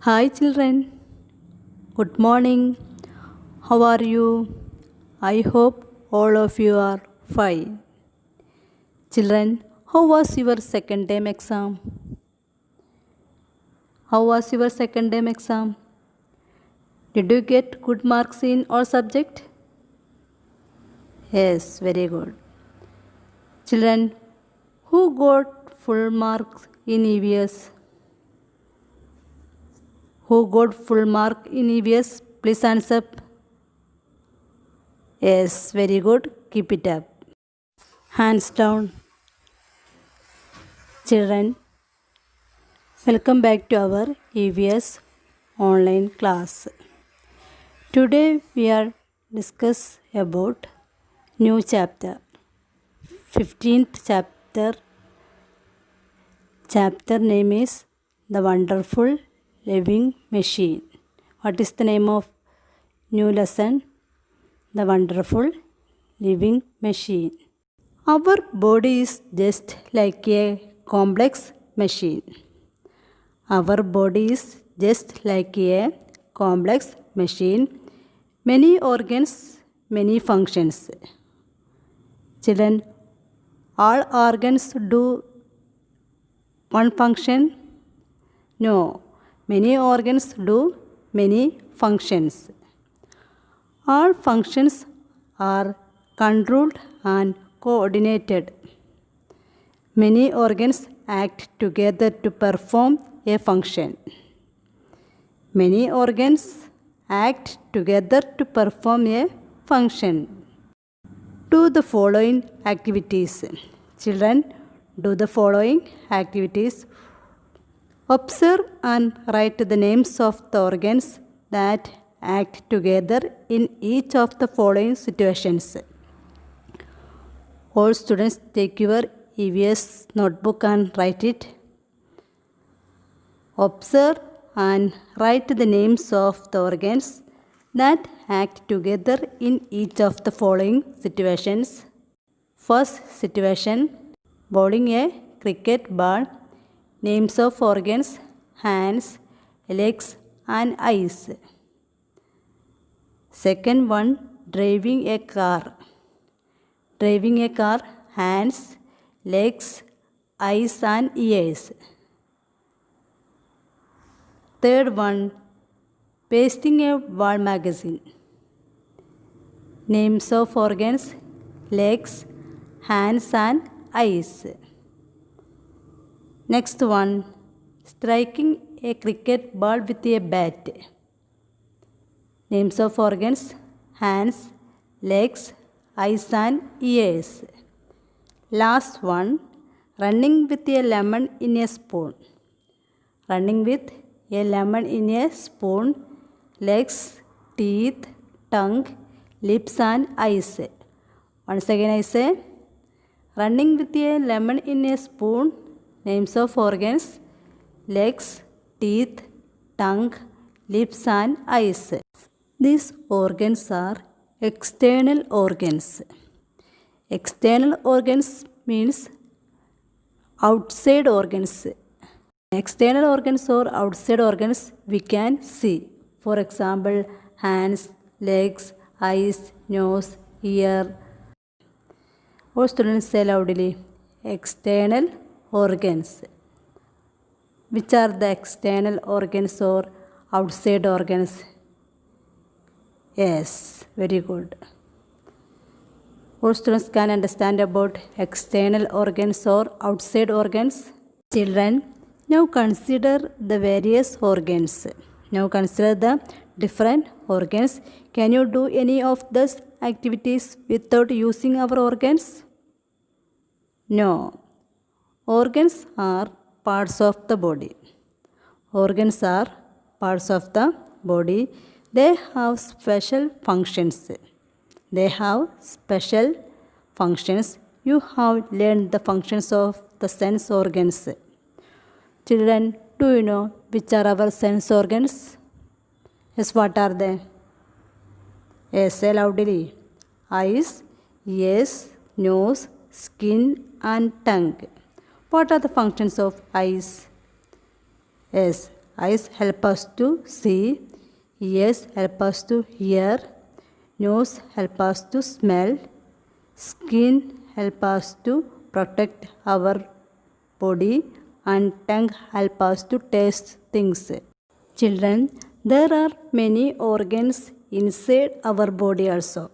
Hi children, good morning. How are you? I hope all of you are fine. Children, how was your second term exam? How was your second term exam? Did you get good marks in all subject? Yes, very good. Children, who got full marks in EVS? Who got full mark in EVS? Please answer. Yes, very good. Keep it up. Hands down. Children, welcome back to our EVS online class. Today we are discuss about new chapter, 15th chapter. Chapter name is The Wonderful Living Machine. What is the name of new lesson? The Wonderful Living Machine. Our body is just like a complex machine. Our body is just like a complex machine. Many organs, many functions. Children, all organs do one function? No, many organs do many functions. All functions are controlled and coordinated. Many organs act together to perform a function. Many organs act together to perform a function. Do the following activities. Children, do the following activities. Observe and write the names of the organs that act together in each of the following situations. All students take your EVS notebook and write it. Observe and write the names of the organs that act together in each of the following situations. First situation, bowling a cricket ball. Names of organs, hands, legs and eyes. Second one, driving a car. Driving a car, hands, legs, eyes and ears. Third one, pasting a wall magazine. Names of organs, legs, hands and eyes. Next one, striking a cricket ball with a bat. Names of organs, hands, legs, eyes and ears. Last one, running with a lemon in a spoon. Running with a lemon in a spoon, legs, teeth, tongue, lips and eyes. Once again I say, running with a lemon in a spoon, names of organs, legs, teeth, tongue, lips and eyes. These organs are external organs. External organs means outside organs. External organs or outside organs we can see. For example, hands, legs, eyes, nose, ear. All students say loudly, external organs. Which are the external organs or outside organs? Yes, very good. All students can understand about external organs or outside organs. Children, now consider the various organs. Now consider the different organs. Can you do any of these activities without using our organs? No. Organs are parts of the body. Organs are parts of the body. They have special functions. They have special functions. You have learned the functions of the sense organs. Children, do you know which are our sense organs? Yes, what are they? Yes, say loudly. Eyes, ears, nose, skin and tongue. What are the functions of eyes? Yes, Eyes help us to see. Ears help us to hear. Nose help us to smell. Skin help us to protect our body. And tongue help us to taste things. Children, there are many organs inside our body also.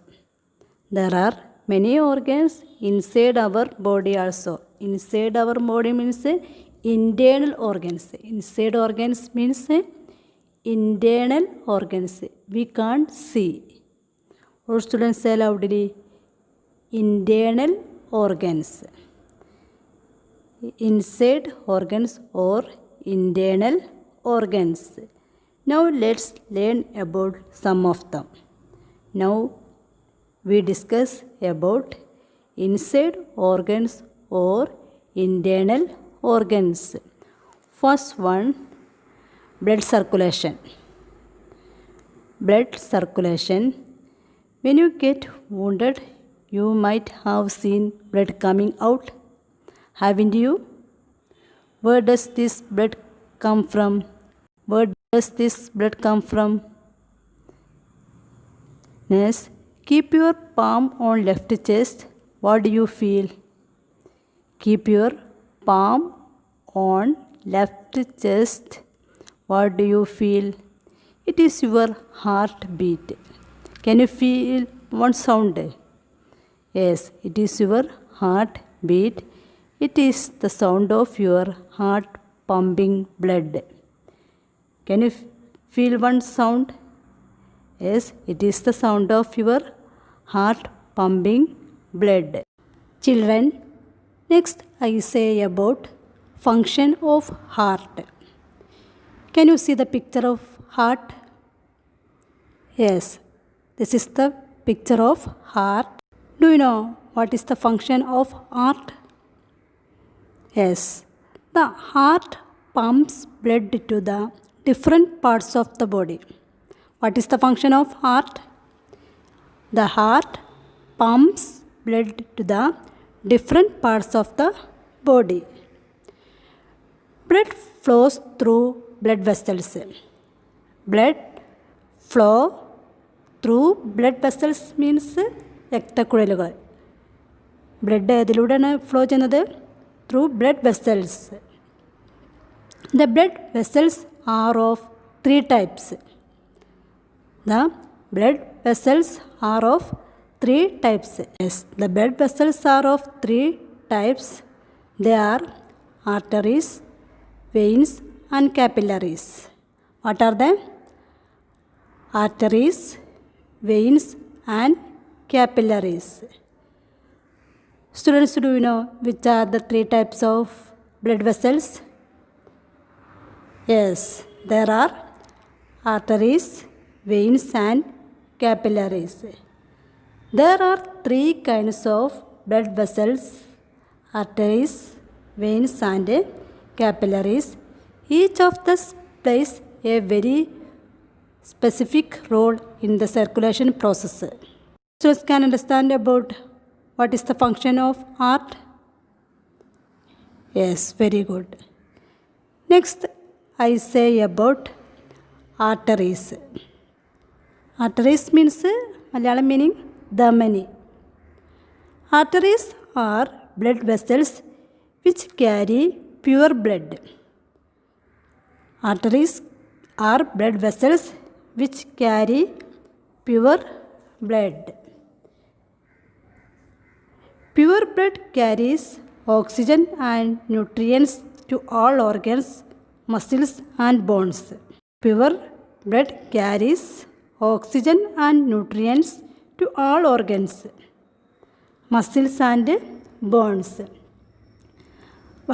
There are many organs inside our body also. Inside our body means internal organs. Inside organs means internal organs. We can't see. All students say loudly, internal organs. Inside organs or internal organs. Now let's learn about some of them. Now we discuss about inside organs or internal organs. First one, blood circulation. Blood circulation. When you get wounded, you might have seen blood coming out. Haven't you? Where does this blood come from? Where does this blood come from? Next, keep your palm on left chest. What do you feel? Keep your palm on left chest. What do you feel? It is your heartbeat. Can you feel one sound? Yes, it is your heartbeat. It is the sound of your heart pumping blood. Can you feel one sound? Yes, it is the sound of your heart pumping blood. Children, next I say about function of heart. Can you see the picture of heart? Yes, this is the picture of heart. Do you know what is the function of heart? Yes, the heart pumps blood to the different parts of the body. What is the function of heart? The heart pumps blood to the different parts of the body. Blood flows through blood vessels. Blood flow through blood vessels means രക്തക്കുഴലുകൾ. Blood ഏതിലൂടെയാണ് flow ചെയ്യുന്നത്? Through blood vessels. The blood vessels are of three types. The blood vessels are of three types. Yes, the blood vessels are of three types. They are arteries, veins, and capillaries. What are they? Arteries, veins, and capillaries. Students, do you know which are the three types of blood vessels? Yes, there are arteries, veins, and capillaries. There are three kinds of blood vessels: arteries, veins, and capillaries. Each of them plays a very specific role in the circulation process. Students can understand about what is the function of heart? Yes, very good. Next, I say about arteries. Arteries means Malayalam meaning dhamani. Arteries are blood vessels which carry pure blood. Arteries are blood vessels which carry pure blood. Pure blood carries oxygen and nutrients to all organs, muscles, and bones. Pure blood carries oxygen and nutrients to all organs, muscles, and bones.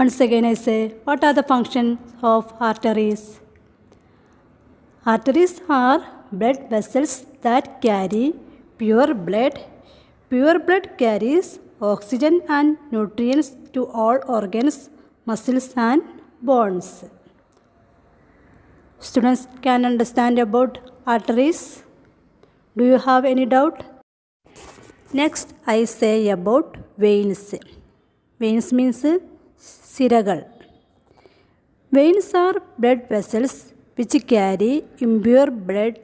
Once again I say, what are the functions of arteries? Arteries are blood vessels that carry pure blood. Pure blood carries oxygen and nutrients to all organs, muscles, and bones. Students can understand about arteries. Do you have any doubt? Next, I say about veins. Veins means siragal. Veins are blood vessels which carry impure blood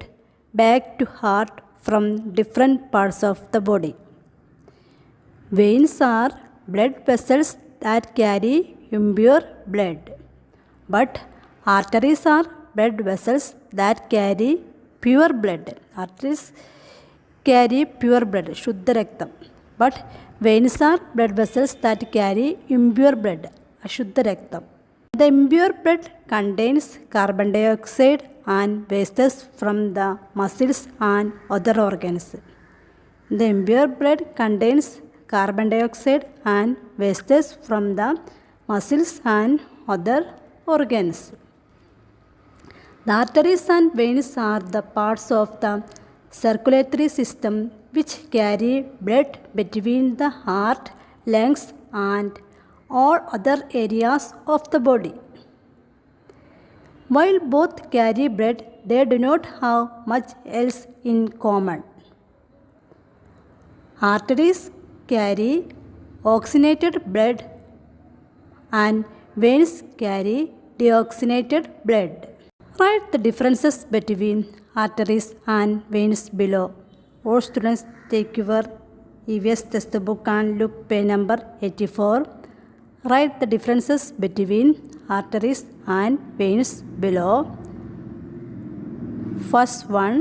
back to heart from different parts of the body. Veins are blood vessels that carry impure blood, but arteries are blood vessels that carry pure blood. Arteries carry pure blood, Shuddha Raktam, but veins are blood vessels that carry impure blood, Ashuddha Raktam. The impure blood contains carbon dioxide and wastes from the muscles and other organs. The impure blood contains carbon dioxide and wastes from the muscles and other organs. The arteries and veins are the parts of the circulatory system which carry blood between the heart, lungs, and all other areas of the body. While both carry blood, they do not have much else in common. Arteries carry oxygenated blood and veins carry deoxygenated blood. Write the differences between arteries and veins below. All students take your EVS textbook and look page number 84. Write the differences between arteries and veins below. First one,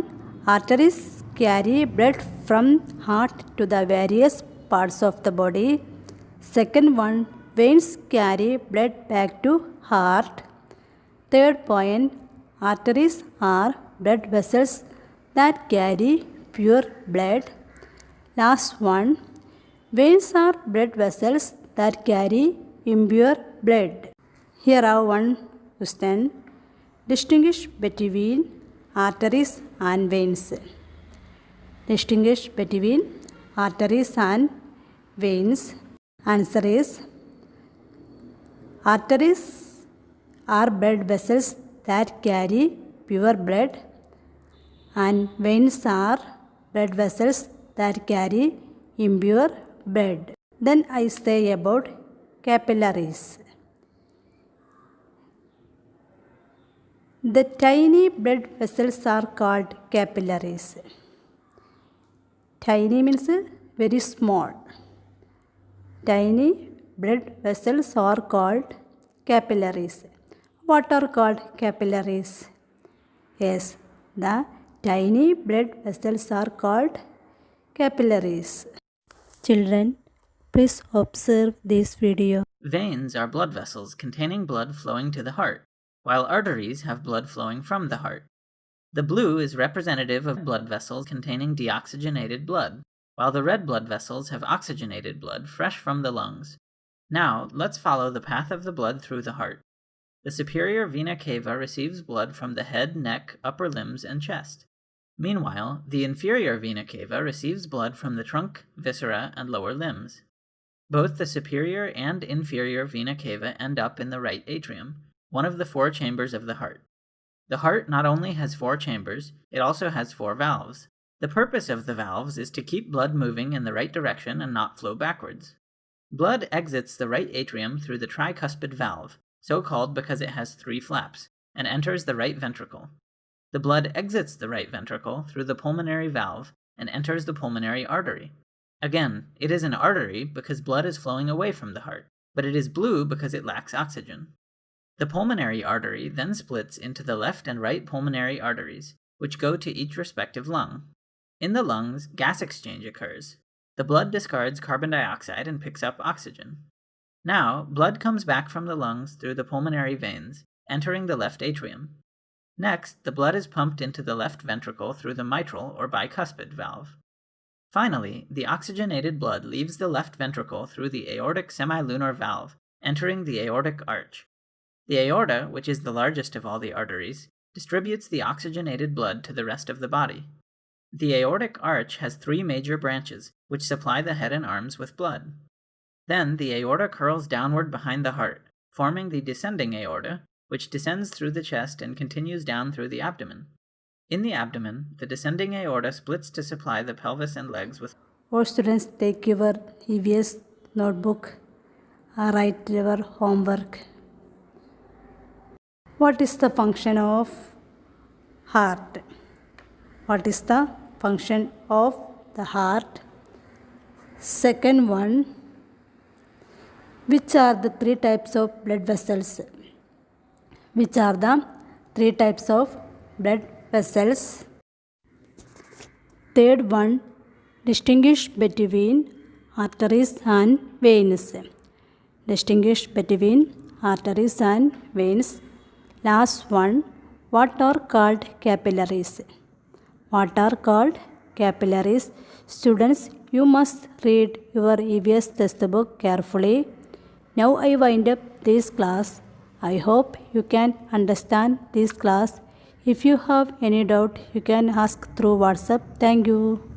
arteries carry blood from heart to the various parts of the body. Second one, veins carry blood back to heart. Third point, arteries are blood vessels that carry pure blood. Last one, veins are blood vessels that carry impure blood. Here are one question. Distinguish between arteries and veins. Distinguish between arteries and veins. Answer is, arteries are blood vessels that carry pure blood and veins are blood vessels that carry impure blood. Then I say about capillaries. The tiny blood vessels are called capillaries. Tiny means very small. Tiny blood vessels are called capillaries. What are called capillaries? Yes, the tiny blood vessels are called capillaries. Children, please observe this video. Veins are blood vessels containing blood flowing to the heart, while arteries have blood flowing from the heart. The blue is representative of blood vessels containing deoxygenated blood, while the red blood vessels have oxygenated blood fresh from the lungs. Now, let's follow the path of the blood through the heart. The superior vena cava receives blood from the head, neck, upper limbs, and chest. Meanwhile, the inferior vena cava receives blood from the trunk, viscera, and lower limbs. Both the superior and inferior vena cava end up in the right atrium, one of the 4 chambers of the heart. The heart not only has 4 chambers, it also has 4 valves. The purpose of the valves is to keep blood moving in the right direction and not flow backwards. Blood exits the right atrium through the tricuspid valve, so called because it has 3 flaps, and enters the right ventricle. The blood exits the right ventricle through the pulmonary valve and enters the pulmonary artery. Again, it is an artery because blood is flowing away from the heart, but it is blue because it lacks oxygen. The pulmonary artery then splits into the left and right pulmonary arteries, which go to each respective lung. In the lungs, gas exchange occurs. The blood discards carbon dioxide and picks up oxygen. Now, blood comes back from the lungs through the pulmonary veins, entering the left atrium. Next, the blood is pumped into the left ventricle through the mitral or bicuspid valve. Finally, the oxygenated blood leaves the left ventricle through the aortic semilunar valve, entering the aortic arch. The aorta, which is the largest of all the arteries, distributes the oxygenated blood to the rest of the body. The aortic arch has 3 major branches, which supply the head and arms with blood. Then the aorta curls downward behind the heart, forming the descending aorta, which descends through the chest and continues down through the abdomen. In the abdomen, the descending aorta splits to supply the pelvis and legs with... All students take your EVS notebook, write your homework. What is the function of heart. What is the function of the heart? Second one, which are the three types of blood vessels? Which are the three types of blood vessels? Third one, distinguish between arteries and veins. Distinguish between arteries and veins. Last one, what are called capillaries? What are called capillaries? Students, you must read your EVS textbook carefully. Now I wind up this class. I hope you can understand this class. If you have any doubt, you can ask through WhatsApp. Thank you.